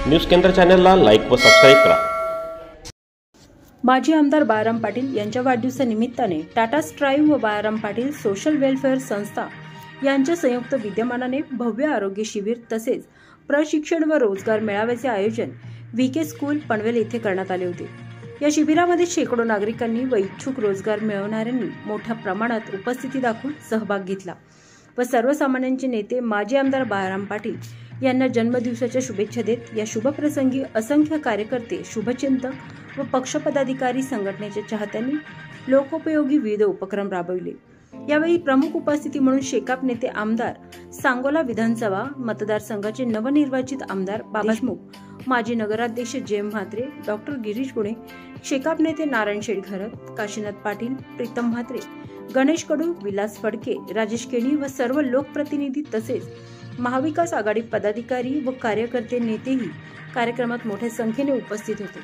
News केंद्र चॅनलला like व सबस्क्राईब करा। माजी आमदार बाळाराम पाटील यांच्या वाढदिवसानिमित्ताने टाटा स्ट्राइव्ह व बाळाराम पाटील सोशल वेलफेअर संस्था यांच्या संयुक्त विद्यमानाने भव्य आरोग्य शिबिर तसेच प्रशिक्षण व रोजगार मेळाव्याचे आयोजन व्हीके स्कूल पनवेल येथे करण्यात आले होते। या शिबिरामध्ये शेकडो नागरिकांनी व इच्छुक रोजगार मिळवणाऱ्यांनी मोठ्या प्रमाणात उपस्थिती दाखवून सहभाग घेतला व सर्वसामान्यांचे नेते माजी आमदार बाळाराम पाटील यांना जन्मदिवसाच्या शुभेच्छा देत या शुभप्रसंगी असंख्य कार्यकर्ते, शुभचिंतक व पक्षपदाधिकारी, संघटनेच्या चाहत्यांनी लोकोपयोगी विविध उपक्रम राबविले। यावेळी प्रमुख उपस्थिती म्हणून शेकाप नेते आमदार सांगोला विधानसभा मतदारसंघाचे नवनिर्वाचित आमदार बाबा देशमुख, माजी नगराध्यक्ष जयम म्हात्रे, डॉक्टर गिरीश पुणे, शेकाप नेते नारायण शेटघरत, काशीनाथ पाटील, प्रीतम म्हात्रे, गणेश कडू, विलास फडके, राजेश केणी व सर्व लोकप्रतिनिधी तसेच महाविकास आघाडी पदाधिकारी व कार्यकर्ते नेतेही कार्यक्रमात मोठ्या संख्येने उपस्थित होते।